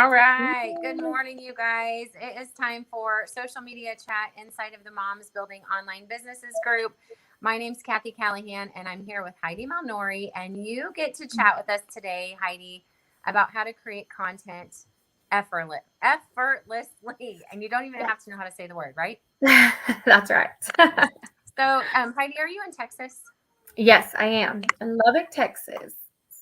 All right. Good morning, you guys. It is time for social media chat inside of the Moms Building Online Businesses group. My name's Cathy Callahan, and I'm here with Heidi Malnori. And you get to chat with us today, Heidi, about how to create content effortlessly. And you don't even have to know how to say the word, right? That's right. So, Heidi, are you in Texas? Yes, I am. In Lubbock, Texas.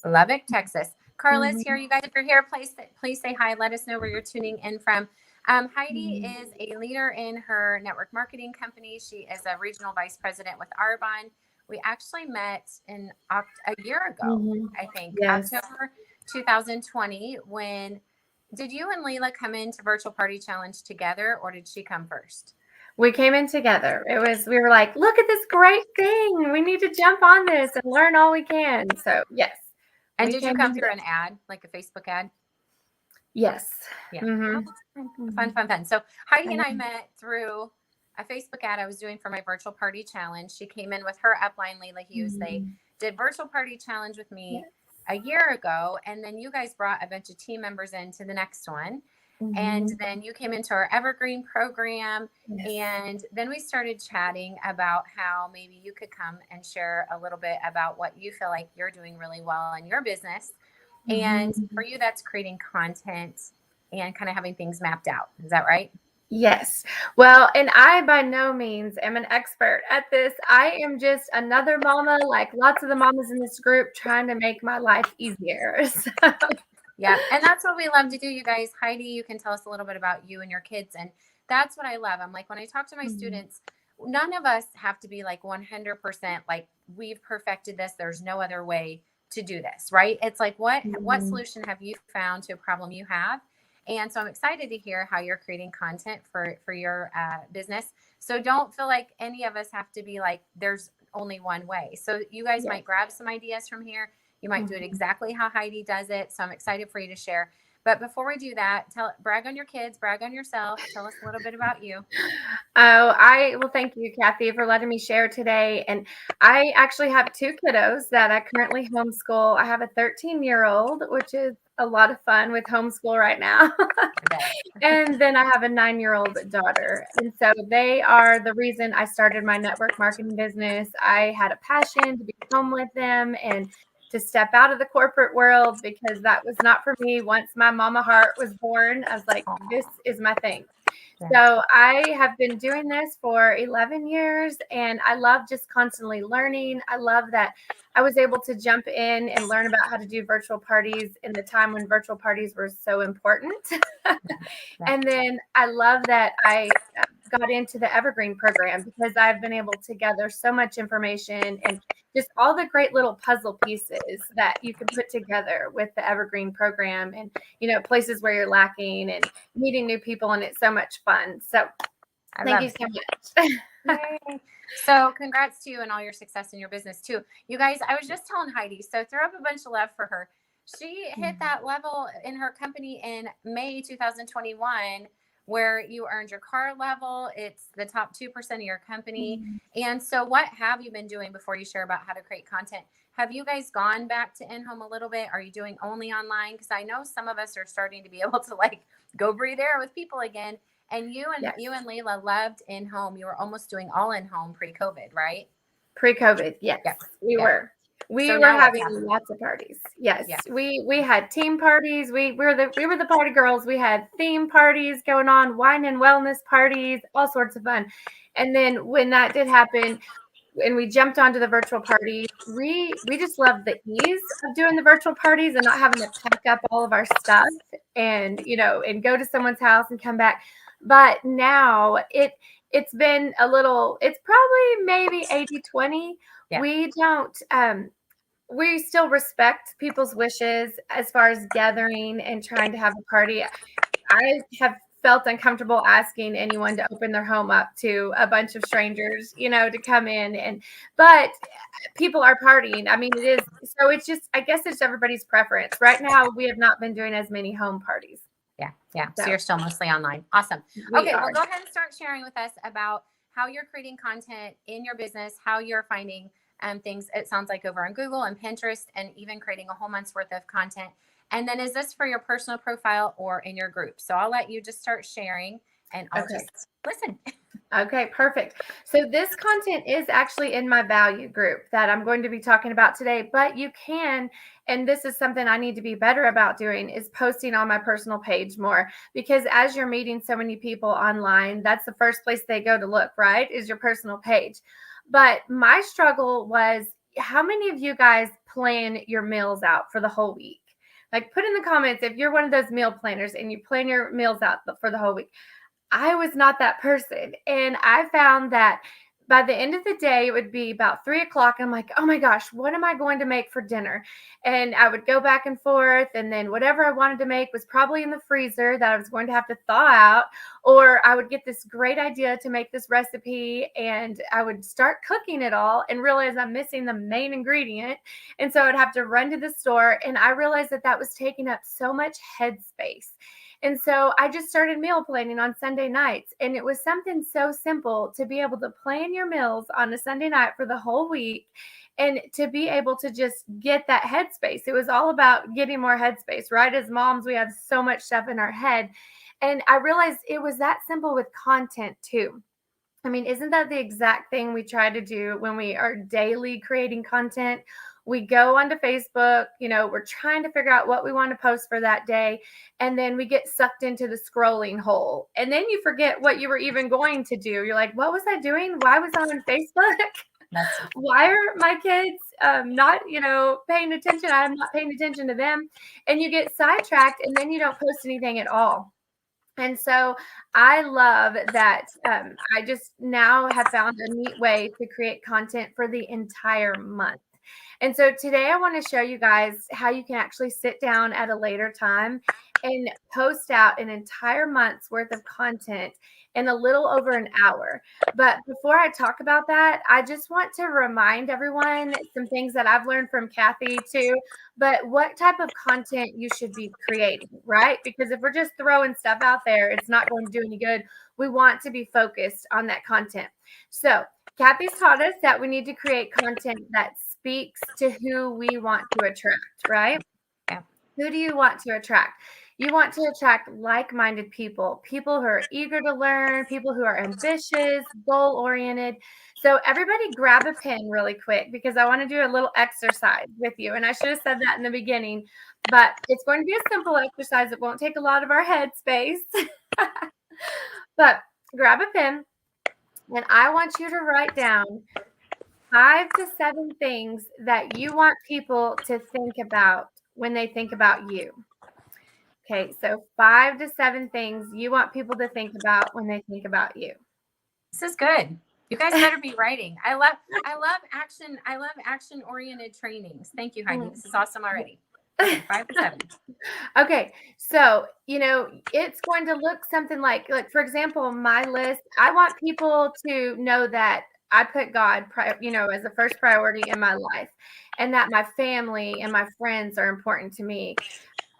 Lubbock, Texas. Carla's here. Mhm. You guys, if you're here, please say hi. Let us know where you're tuning in from. Heidi is a leader in her network marketing company. She is a regional vice president with Arbonne. We actually met in a year ago, Mhm. I think, Yes. October 2020. When did you and Leila come into Virtual Party Challenge together, or did she come first? We came in together. We were like, look at this great thing. We need to jump on this and learn all we can. So, yes, And we did you came come in through together. an ad, like a Facebook ad? Yes. Yeah. Oh, Mhm. fun. So Heidi and I Mhm. met through a Facebook ad I was doing for my virtual party challenge. She came in with her upline, Leila Hughes. They Mhm. did virtual party challenge with me Yes. a year ago. And then you guys brought a bunch of team members into the next one. And Mhm. then you came into our Evergreen program. Yes. And then we started chatting about how maybe you could come and share a little bit about what you feel like you're doing really well in your business. And for Mhm. you, that's creating content and kind of having things mapped out. Is that right? Yes. Well, and I by no means am an expert at this. I am just another mama, like lots of the mamas in this group, trying to make my life easier. So, Yeah. And that's what we love to do, you guys. Heidi, you can tell us a little bit about you and your kids. And that's what I love. I'm like, when I talk to my Mhm. students, none of us have to be like 100% like we've perfected this. There's no other way to do this, right? It's like, what Mhm. solution have you found to a problem you have? And so I'm excited to hear how you're creating content for your business. So don't feel like any of us have to be like, there's only one way. So you guys Yes. might grab some ideas from here. You might do it Mhm. exactly how Heidi does it. So I'm excited for you to share. But before we do that, brag on your kids, brag on yourself. Tell us a little bit about you. Well, thank you, Kathy, for letting me share today. And I actually have two kiddos that I currently homeschool. I have a 13-year-old, which is a lot of fun with homeschool right now. I bet. And then I have a 9-year-old daughter. And so they are the reason I started my network marketing business. I had a passion to be home with them and to step out of the corporate world because that was not for me. Once my mama heart was born, I was like, this Aw, is my thing. yeah. So I have been doing this for 11 years and I love just constantly learning. I love that I was able to jump in and learn about how to do virtual parties in the time when virtual parties were so important. Yeah. And then I love that I got into the Evergreen program because I've been able to gather so much information and just all the great little puzzle pieces that you can put together with the Evergreen program and, places where you're lacking and meeting new people. And it's so much fun. So I thank love you it. so much. Yay. So congrats to you and all your success in your business too. You guys, I was just telling Heidi, so throw up a bunch of love for her. She hit that level in her company in May 2021 where you earned your car level. It's the top 2% of your company. And so what have you been doing before you share about how to create content? Have you guys gone back to in-home a little bit? Are you doing only online? Because I know some of us are starting to be able to like go breathe air with people again. And Yes. you and Leila loved in home. You were almost doing all in home pre-COVID, right? Pre-COVID, yes, Yeah. we Yeah. were. So We were now what's having happening? lots of parties. Yes, Yeah. we had team parties. We were the party girls. We had theme parties going on, wine and wellness parties, all sorts of fun. And then when that did happen, and we jumped onto the virtual parties, we just loved the ease of doing the virtual parties and not having to pack up all of our stuff and and go to someone's house and come back. But now it's been a little, it's probably maybe 80-20. Yeah. We don't we still respect people's wishes as far as gathering and trying to have a party. I have felt uncomfortable asking anyone to open their home up to a bunch of strangers, to come in, but people are partying. I mean, it is, so it's just, I guess it's everybody's preference. Right now, we have not been doing as many home parties. Yeah. Yeah. So So you're still mostly online. Awesome. we Okay. Well, are. go ahead and start sharing with us about how you're creating content in your business, how you're finding things, it sounds like over on Google and Pinterest, and even creating a whole month's worth of content. And then is this for your personal profile or in your group? So I'll let you just start sharing and I'll just listen. Okay, perfect. So this content is actually in my value group that I'm going to be talking about today, but you can, and this is something I need to be better about doing, is posting on my personal page more, because as you're meeting so many people online, that's the first place they go to look, right? Is your personal page. But my struggle was, how many of you guys plan your meals out for the whole week? Like, put in the comments if you're one of those meal planners and you plan your meals out for the whole week. I was not that person. And I found that by the end of the day, it would be about 3 o'clock. I'm like, oh my gosh, what am I going to make for dinner? And I would go back and forth. And then whatever I wanted to make was probably in the freezer that I was going to have to thaw out. Or I would get this great idea to make this recipe and I would start cooking it all and realize I'm missing the main ingredient. And so I'd have to run to the store. And I realized that that was taking up so much headspace. And so I just started meal planning on Sunday nights. And it was something so simple to be able to plan your meals on a Sunday night for the whole week and to be able to just get that headspace. It was all about getting more headspace, right? As moms, we have so much stuff in our head. And I realized it was that simple with content too. I mean, isn't that the exact thing we try to do when we are daily creating content? We go onto Facebook, we're trying to figure out what we want to post for that day. And then we get sucked into the scrolling hole. And then you forget what you were even going to do. You're like, what was I doing? Why was I on Facebook? Why are my kids not, paying attention? I'm not paying attention to them. And you get sidetracked and then you don't post anything at all. And so I love that I just now have found a neat way to create content for the entire month. And so today I want to show you guys how you can actually sit down at a later time and post out an entire month's worth of content in a little over an hour. But before I talk about that, I just want to remind everyone some things that I've learned from Cathy too, but what type of content you should be creating, right? Because if we're just throwing stuff out there, it's not going to do any good. We want to be focused on that content. So Cathy's taught us that we need to create content that speaks to who we want to attract, right? Yeah. Who do you want to attract? You want to attract like-minded people, people who are eager to learn, people who are ambitious, goal-oriented. So everybody grab a pen really quick because I want to do a little exercise with you. And I should have said that in the beginning, but it's going to be a simple exercise. It won't take a lot of our head space. But grab a pen and I want you to write down 5 to 7 things that you want people to think about when they think about you. Okay, so 5 to 7 things you want people to think about when they think about you. This is good. You guys better be writing. I love action. I love action-oriented trainings. Thank you, Heidi. This is awesome already. Okay, 5 to 7. Okay, so it's going to look something like for example, my list. I want people to know that I put God, as the first priority in my life, and that my family and my friends are important to me.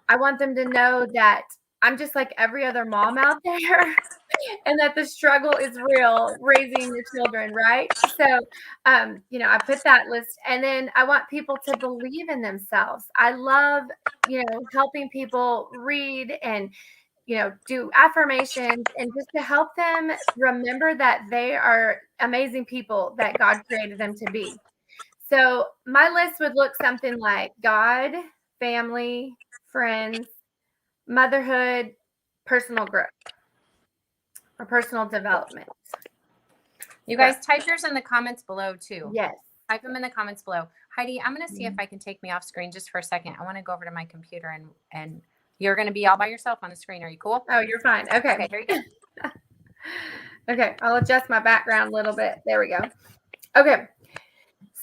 I want them to know that I'm just like every other mom out there. And that the struggle is real raising your children, right? So, I put that list, and then I want people to believe in themselves. I love, helping people read and, do affirmations and just to help them remember that they are amazing people that God created them to be. So my list would look something like God, family, friends, motherhood, personal growth, or personal development. You guys type yours in the comments below too. Yes. Type them in the comments below. Heidi, I'm going to see if I can take me off screen just for a second. I want to go over to my computer and you're going to be all by yourself on the screen. Are you cool? Oh, you're fine. Okay. Okay, here you go. Okay, I'll adjust my background a little bit. There we go. Okay.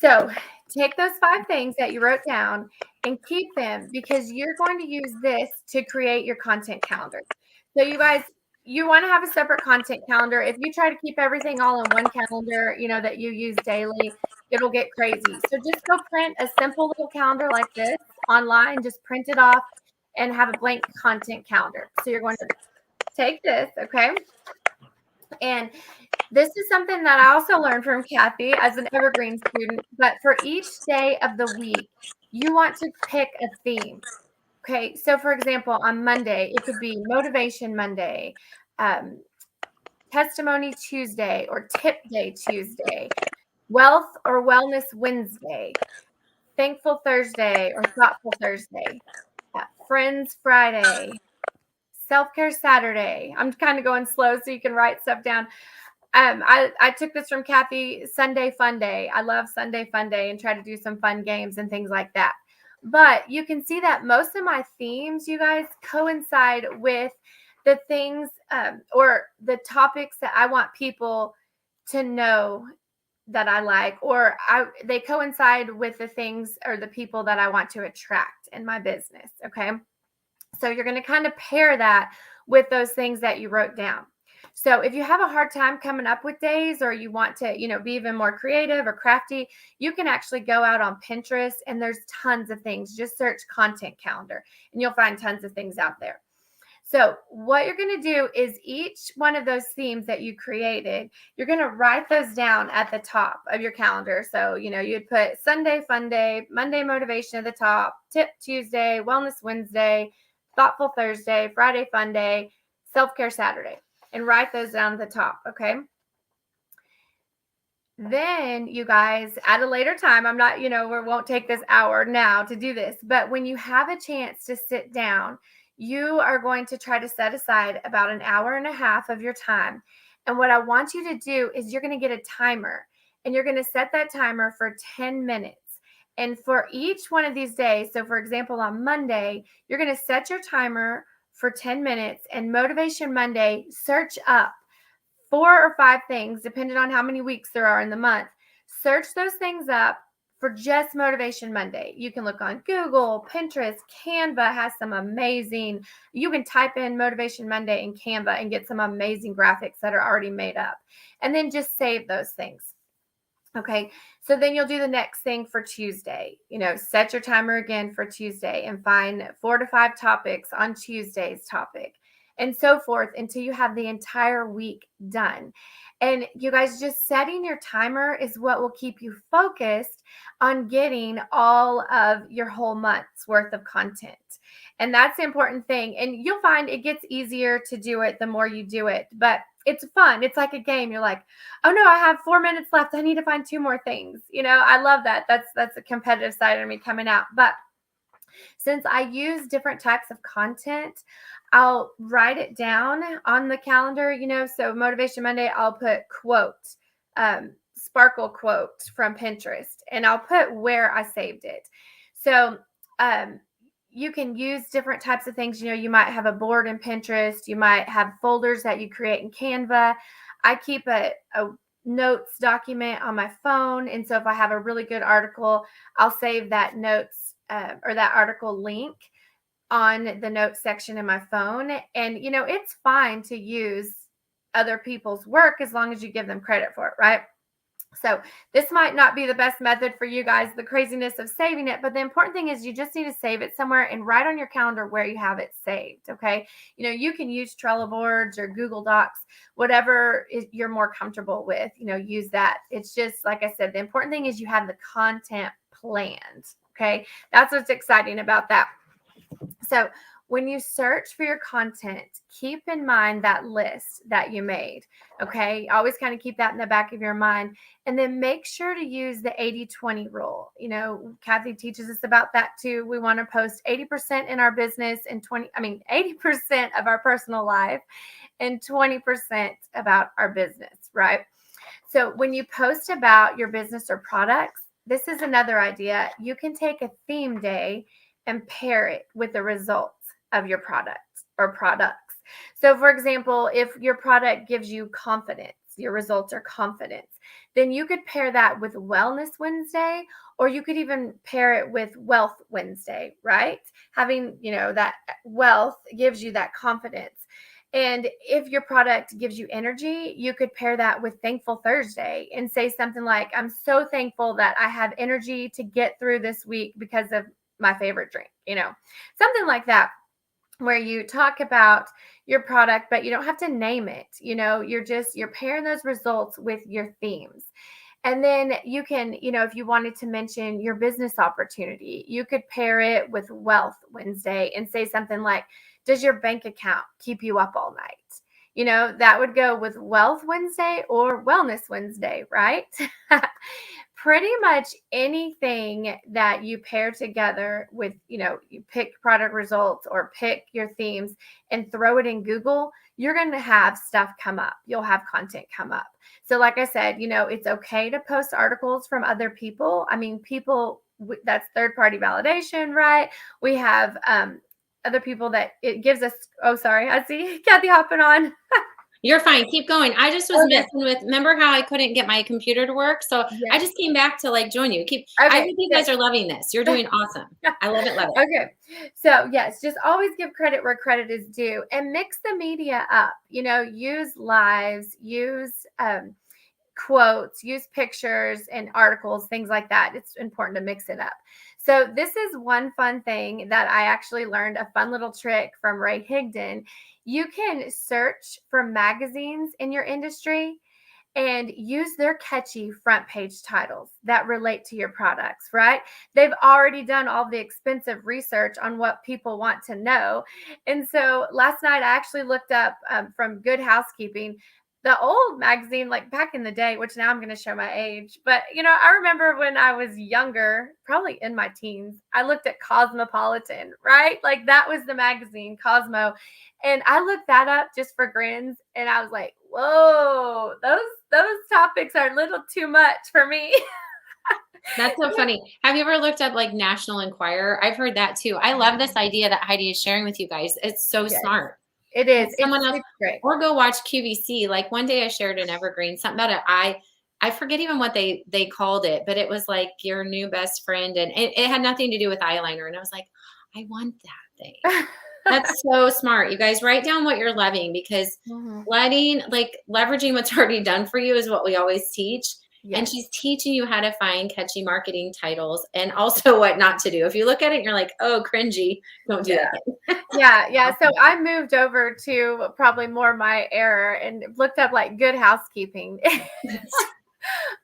So take those 5 things that you wrote down and keep them because you're going to use this to create your content calendar. So you guys, you want to have a separate content calendar. If you try to keep everything all in one calendar, that you use daily, it'll get crazy. So just go print a simple little calendar like this online, just print it off and have a blank content calendar. So you're going to take this, okay? And this is something that I also learned from Cathy as an Evergreen student, but for each day of the week, you want to pick a theme. Okay, so for example, on Monday, it could be Motivation Monday, Testimony Tuesday, or Tip Day Tuesday, Wealth or Wellness Wednesday, Thankful Thursday or Thoughtful Thursday, Friends Friday, Self-Care Saturday. I'm kind of going slow so you can write stuff down. I took this from Cathy, Sunday Fun Day. I love Sunday Fun Day and try to do some fun games and things like that. But you can see that most of my themes, you guys, coincide with the things or the topics that I want people to know that I like, or they coincide with the things or the people that I want to attract in my business. Okay. So you're going to kind of pair that with those things that you wrote down. So if you have a hard time coming up with days, or you want to, be even more creative or crafty, you can actually go out on Pinterest, and there's tons of things. Just search content calendar and you'll find tons of things out there. So what you're going to do is each one of those themes that you created, you're going to write those down at the top of your calendar. So, you'd put Sunday Fun Day, Monday Motivation at the top, Tip Tuesday, Wellness Wednesday, Thoughtful Thursday, Friday Fun Day, Self-Care Saturday, and write those down at the top. Okay. Then you guys, at a later time, I'm not, we won't take this hour now to do this, but when you have a chance to sit down, you are going to try to set aside about an hour and a half of your time. And what I want you to do is you're going to get a timer, and you're going to set that timer for 10 minutes. And for each one of these days, so for example, on Monday, you're going to set your timer for 10 minutes, and Motivation Monday, search up 4 or 5 things, depending on how many weeks there are in the month. Search those things up for just Motivation Monday. You can look on Google, Pinterest, Canva has some amazing, you can type in Motivation Monday in Canva and get some amazing graphics that are already made up. And then just save those things. Okay, so then you'll do the next thing for Tuesday. Set your timer again for Tuesday and find 4 to 5 topics on Tuesday's topic, and so forth until you have the entire week done. And you guys, just setting your timer is what will keep you focused on getting all of your whole month's worth of content. And that's the important thing. And you'll find it gets easier to do it the more you do it, but it's fun. It's like a game. You're like, oh no, I have 4 minutes left. I need to find 2 more things. I love that. That's a competitive side of me coming out. But since I use different types of content, I'll write it down on the calendar, so Motivation Monday, I'll put quote, sparkle quote from Pinterest, and I'll put where I saved it. So, you can use different types of things. You might have a board in Pinterest. You might have folders that you create in Canva. I keep a notes document on my phone. And so if I have a really good article, I'll save that notes or that article link on the notes section in my phone. And, it's fine to use other people's work as long as you give them credit for it, right? So this might not be the best method for you guys, the craziness of saving it, but the important thing is you just need to save it somewhere and write on your calendar where you have it saved. Okay. You can use Trello boards or Google Docs, whatever you're more comfortable with, use that. It's just, like I said, the important thing is you have the content planned. Okay. That's what's exciting about that. So when you search for your content, keep in mind that list that you made. Okay. Always kind of keep that in the back of your mind. And then make sure to use the 80-20 rule. Cathy teaches us about that too. We want to post 80% in our business and 80% of our personal life and 20% about our business, right? So when you post about your business or products, this is another idea. You can take a theme day and pair it with the results of your products or products. So for example, if your product gives you confidence, your results are confidence, then you could pair that with Wellness Wednesday, or you could even pair it with Wealth Wednesday, right? Having, that wealth gives you that confidence. And if your product gives you energy, you could pair that with Thankful Thursday and say something like, I'm so thankful that I have energy to get through this week because of my favorite drink, something like that, where you talk about your product, but you don't have to name it. You're pairing those results with your themes. And then you can, if you wanted to mention your business opportunity, you could pair it with Wealth Wednesday and say something like, does your bank account keep you up all night? That would go with Wealth Wednesday or Wellness Wednesday, right? Pretty much anything that you pair together with, you pick product results or pick your themes and throw it in Google, you're going to have stuff come up. You'll have content come up. So like I said, it's okay to post articles from other people. I mean, that's third-party validation, right? We have other people that it gives us. Oh, sorry. I see Cathy hopping on. You're fine. Keep going. I just was messing with, remember how I couldn't get my computer to work? So I just came back to like join you. I think you guys are loving this. You're doing awesome. I love it. Love it. Okay. So yes, just always give credit where credit is due and mix the media up, use lives, use quotes, use pictures and articles, things like that. It's important to mix it up. So this is one fun thing that I actually learned, a fun little trick from Ray Higdon. You can search for magazines in your industry and use their catchy front page titles that relate to your products, right? They've already done all the expensive research on what people want to know. And so last night I actually looked up from Good Housekeeping, the old magazine, like back in the day, which now I'm going to show my age. But, I remember when I was younger, probably in my teens, I looked at Cosmopolitan, right? Like that was the magazine, Cosmo. And I looked that up just for grins. And I was like, whoa, those topics are a little too much for me. That's so funny. Have you ever looked up like National Enquirer? I've heard that too. I love this idea that Heidi is sharing with you guys. It's so smart. It is. It's great. Or go watch QVC. Like one day I shared an evergreen, something about it. I forget even what they called it, but it was like your new best friend. And it had nothing to do with eyeliner. And I was like, I want that thing. That's so smart. You guys write down what you're loving, because leveraging what's already done for you is what we always teach. Yes. And she's teaching you how to find catchy marketing titles and also what not to do. If you look at it and you're like, oh, cringy, don't do that. Yeah. So I moved over to probably more my era and looked up like Good Housekeeping.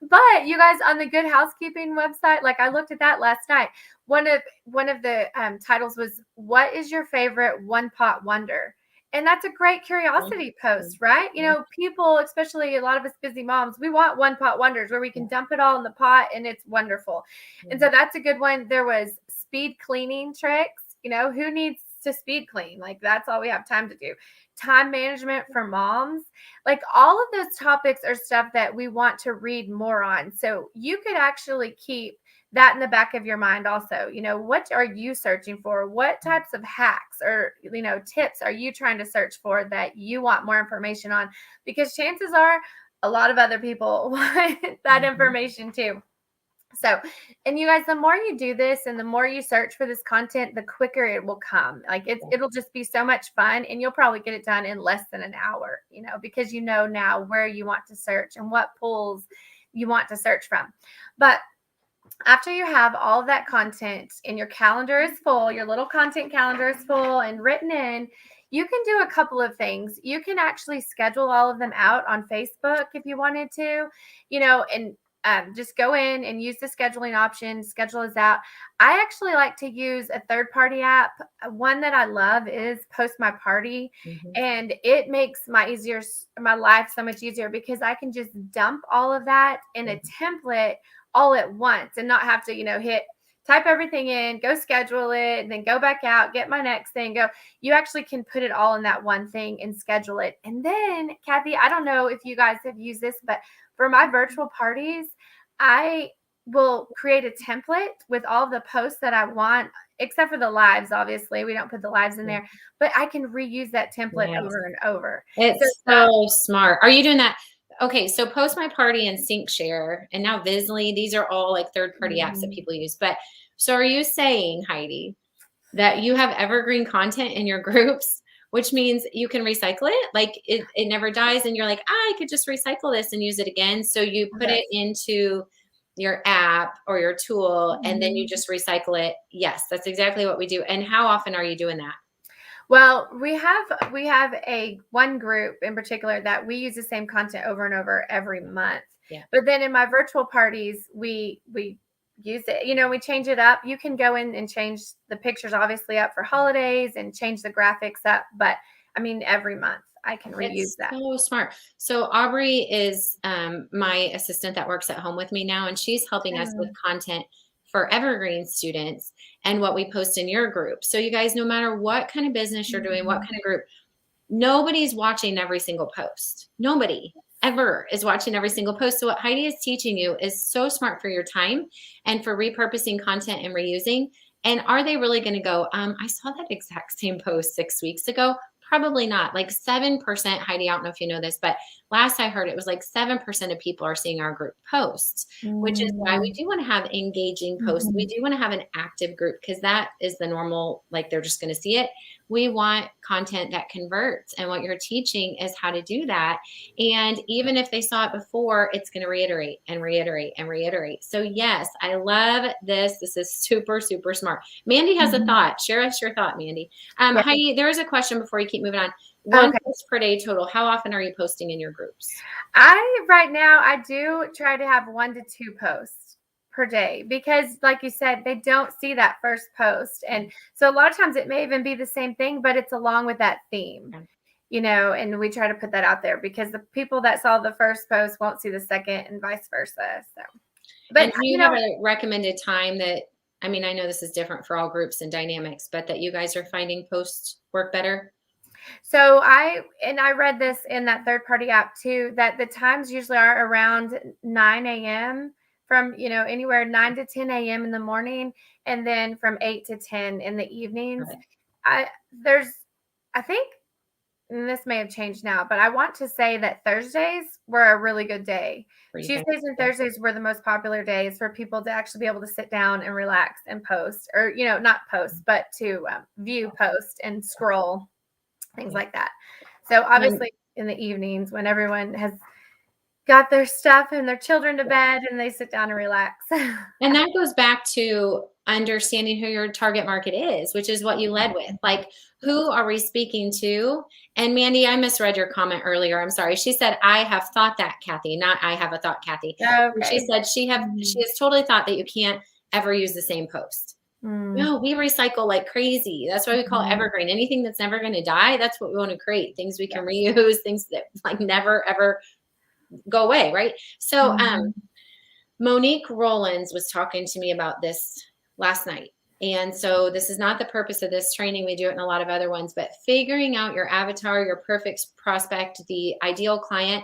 But you guys, on the Good Housekeeping website, like I looked at that last night. One of the titles was, what is your favorite one pot wonder? And that's a great curiosity post, right? People, especially a lot of us busy moms, we want one pot wonders where we can dump it all in the pot and it's wonderful. And so that's a good one. There was speed cleaning tricks. Who needs to speed clean? Like that's all we have time to do. Time management for moms. Like all of those topics are stuff that we want to read more on. So you could actually keep that in the back of your mind also. What are you searching for? What types of hacks or, tips are you trying to search for that you want more information on? Because chances are a lot of other people want that information too. So, and you guys, the more you do this and the more you search for this content, the quicker it will come. Like it'll just be so much fun, and you'll probably get it done in less than an hour, because now where you want to search and what pools you want to search from. But after you have all of that content and your calendar is full, your little content calendar is full and written in, you can do a couple of things. You can actually schedule all of them out on Facebook if you wanted to, and just go in and use the scheduling option, schedule us out. I actually like to use a third-party app. One that I love is Post My Party. And it makes my life so much easier because I can just dump all of that in a template all at once and not have to, type everything in, go schedule it, and then go back out, get my next thing, go. You actually can put it all in that one thing and schedule it. And then, Cathy, I don't know if you guys have used this, but for my virtual parties, I will create a template with all the posts that I want, except for the lives. Obviously, we don't put the lives in there, but I can reuse that template over and over. It's so smart. Are you doing that? Okay, so Post My Party and SyncShare and now Visly, these are all like third-party apps that people use. But so are you saying, Heidi, that you have evergreen content in your groups, which means you can recycle it? Like it never dies and you're like, I could just recycle this and use it again. So you put it into your app or your tool and then you just recycle it. Yes, that's exactly what we do. And how often are you doing that? Well, we have one group in particular that we use the same content over and over every month. Yeah. But then in my virtual parties, we use it, you know, we change it up. You can go in and change the pictures obviously up for holidays and change the graphics up. But I mean, every month I can reuse It's that. so smart. So Aubrey is my assistant that works at home with me now, and she's helping us with content for Evergreen students and what we post in your group. So you guys, no matter what kind of business you're doing, what kind of group, nobody's watching every single post. Nobody ever is watching every single post. So what Heidi is teaching you is so smart for your time and for repurposing content and reusing. And are they really going to go, I saw that exact same post 6 weeks ago? Probably not. Like 7%, Heidi, I don't know if you know this, but last I heard it was like 7% of people are seeing our group posts, which is why we do want to have engaging posts. We do want to have an active group because that is the normal, like they're just going to see it. We want content that converts. And what you're teaching is how to do that. And even if they saw it before, it's going to reiterate and reiterate and reiterate. So yes, I love this. This is super, super smart. Mandy has a thought. Share us your thought, Mandy. Heidi, there is a question before you keep moving on. One post per day total. How often are you posting in your groups? Right now, I do try to have 1 to 2 posts per day because like you said, they don't see that first post. And so a lot of times it may even be the same thing, but it's along with that theme, you know, and we try to put that out there because the people that saw the first post won't see the second and vice versa. So, but and do you have a recommended time that, I mean, I know this is different for all groups and dynamics, but that you guys are finding posts work better? So I read this in that third-party app too, that the times usually are around 9 a.m. from, you know, anywhere 9 to 10 a.m. in the morning, and then from 8 to 10 in the evenings. I think, and this may have changed now, but I want to say that Thursdays were a really good day. Tuesdays and Thursdays were the most popular days for people to actually be able to sit down and relax and post, or, you know, not post, but to view post and scroll. Things like that. So obviously in the evenings when everyone has got their stuff and their children to bed and they sit down and relax. And that goes back to understanding who your target market is, which is what you led with. Like, who are we speaking to? And Mandy, I misread your comment earlier. I'm sorry. She said, I have thought that, Cathy, not I have a thought, Cathy. Okay. She said she has totally thought that you can't ever use the same post. No, we recycle like crazy. That's why we call it evergreen. Anything that's never going to die, that's what we want to create. Things we can reuse, things that like never, ever go away, right? So Monique Rollins was talking to me about this last night. And so this is not the purpose of this training. We do it in a lot of other ones, but figuring out your avatar, your perfect prospect, the ideal client,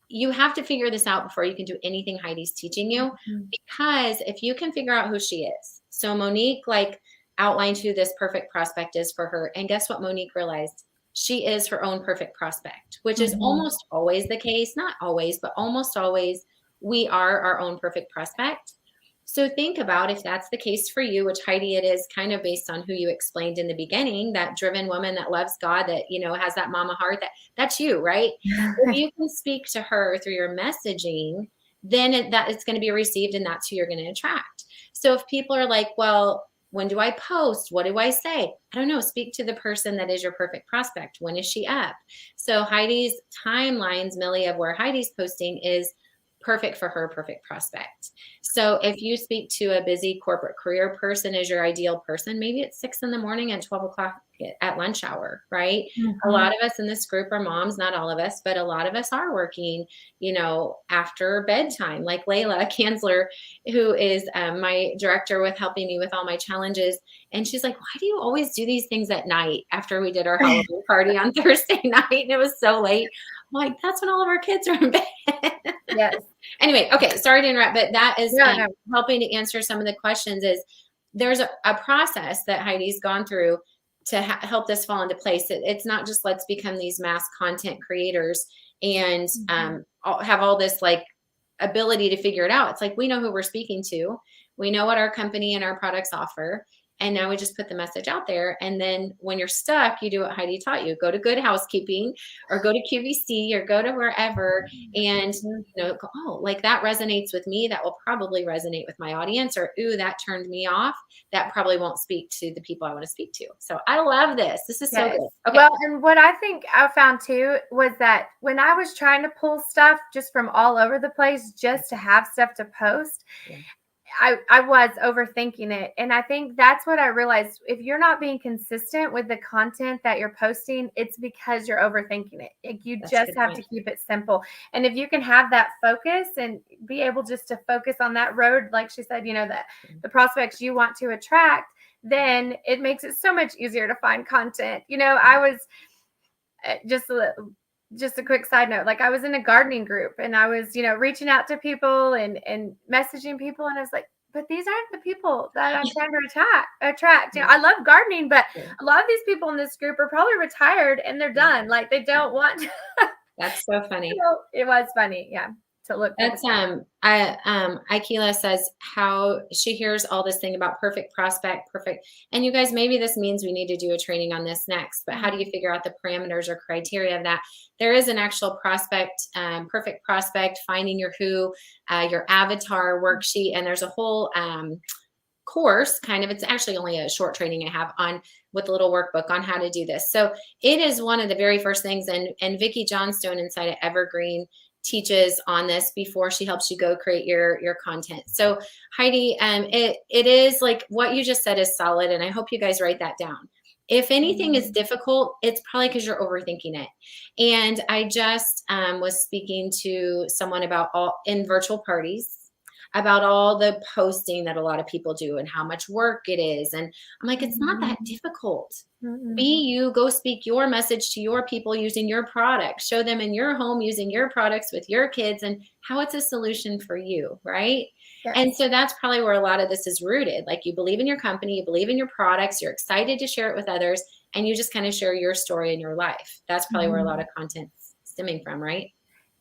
you have to figure this out before you can do anything Heidi's teaching you. Because if you can figure out who she is. So Monique like outlined who this perfect prospect is for her. And guess what Monique realized? She is her own perfect prospect, which is almost always the case. Not always, but almost always we are our own perfect prospect. So think about if that's the case for you, which Heidi, it is kind of based on who you explained in the beginning, that driven woman that loves God, that, you know, has that mama heart, that's you, right? If you can speak to her through your messaging, then it's going to be received and that's who you're going to attract. So if people are like, well, when do I post? What do I say? I don't know. Speak to the person that is your perfect prospect. When is she up? So Heidi's timelines, Millie, of where Heidi's posting is perfect for her perfect prospect. So if you speak to a busy corporate career person as your ideal person, maybe it's 6 a.m. and 12 o'clock at lunch hour, right? A lot of us in this group are moms, not all of us, but a lot of us are working, you know, after bedtime, like Layla Kanzler, who is my director with helping me with all my challenges. And she's like, why do you always do these things at night after we did our Halloween party on Thursday night? And it was so late. I'm like, that's when all of our kids are in bed. Yes. Anyway, okay, sorry to interrupt, but that is helping to answer some of the questions. Is there's a process that Heidi's gone through to help this fall into place. It's not just let's become these mass content creators and have all this like ability to figure it out. It's like we know who we're speaking to. We know what our company and our products offer. And now we just put the message out there. And then when you're stuck, you do what Heidi taught you. Go to Good Housekeeping or go to QVC or go to wherever and, go, oh, like that resonates with me. That will probably resonate with my audience, or, ooh, that turned me off. That probably won't speak to the people I want to speak to. So I love this. This is so good. Okay. Well, and what I think I found too was that when I was trying to pull stuff just from all over the place just to have stuff to post, I was overthinking it. And I think that's what I realized. If you're not being consistent with the content that you're posting, it's because you're overthinking it. Like, you just have to keep it simple. And if you can have that focus and be able just to focus on that road, like she said, that the prospects you want to attract, then it makes it so much easier to find content. I was just a quick side note. Like, I was in a gardening group and I was, reaching out to people and messaging people. And I was like, but these aren't the people that I'm trying to attract. I love gardening, but a lot of these people in this group are probably retired and they're done. Like, they don't want. That's so funny. It was funny. Yeah. To look. That's Aikila says how she hears all this thing about perfect prospect, perfect. And you guys, maybe this means we need to do a training on this next, but how do you figure out the parameters or criteria of that? There is an actual prospect, perfect prospect, finding your who, your avatar worksheet. And there's a whole course it's actually only a short training I have on with a little workbook on how to do this. So it is one of the very first things. And Vicki Johnstone inside of Evergreen teaches on this before she helps you go create your content. So Heidi, it is like what you just said is solid. And I hope you guys write that down. If anything is difficult, it's probably because you're overthinking it. And I just was speaking to someone about in virtual parties, about all the posting that a lot of people do and how much work it is. And I'm like, it's not that difficult. Be you, go speak your message to your people using your products, show them in your home using your products with your kids and how it's a solution for you, right? Yes. And so that's probably where a lot of this is rooted. Like, you believe in your company, you believe in your products, you're excited to share it with others, and you just kind of share your story and your life. That's probably where a lot of content's stemming from, right?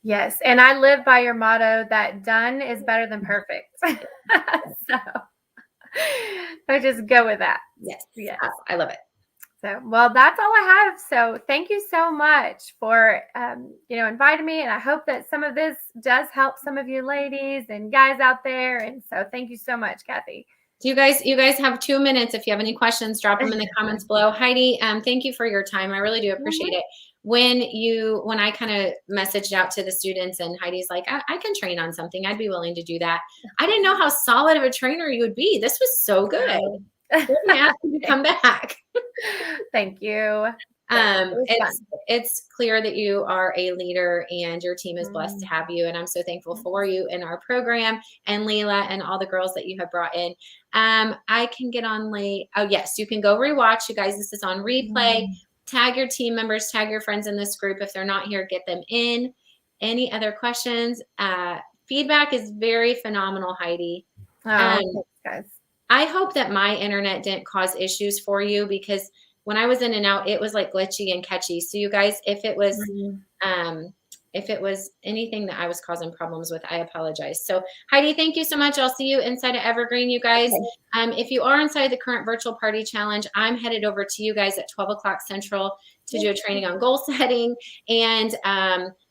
Yes. And I live by your motto that done is better than perfect. So I just go with that. Yes. I love it. So, well, that's all I have. So thank you so much for, inviting me. And I hope that some of this does help some of you ladies and guys out there. And so thank you so much, Cathy. You guys have 2 minutes. If you have any questions, drop them in the comments below. Heidi, thank you for your time. I really do appreciate it. When I kind of messaged out to the students and Heidi's like, I can train on something. I'd be willing to do that. I didn't know how solid of a trainer you would be. This was so good. I'm going to ask you to come back. Thank you. It's clear that you are a leader and your team is blessed to have you. And I'm so thankful for you in our program and Leila and all the girls that you have brought in. I can get on late. Oh yes, you can go rewatch. You guys, this is on replay. Tag your team members, tag your friends in this group. If they're not here, get them in. Any other questions? Feedback is very phenomenal, Heidi. Thanks, guys. I hope that my internet didn't cause issues for you, because when I was in and out, it was like glitchy and catchy. So you guys, if it was anything that I was causing problems with, I apologize. So Heidi, thank you so much. I'll see you inside of Evergreen, you guys. Okay. If you are inside the current virtual party challenge, I'm headed over to you guys at 12 o'clock Central to do a training on goal setting. And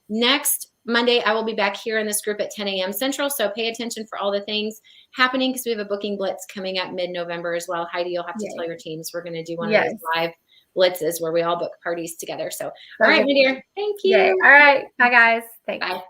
next Monday, I will be back here in this group at 10 a.m. Central. So pay attention for all the things happening, because we have a booking blitz coming up mid-November as well. Heidi, you'll have to tell your teams. We're going to do one of those live blitzes where we all book parties together. So, all right, my dear. Thank you. All right. Bye, guys. Thanks. Bye.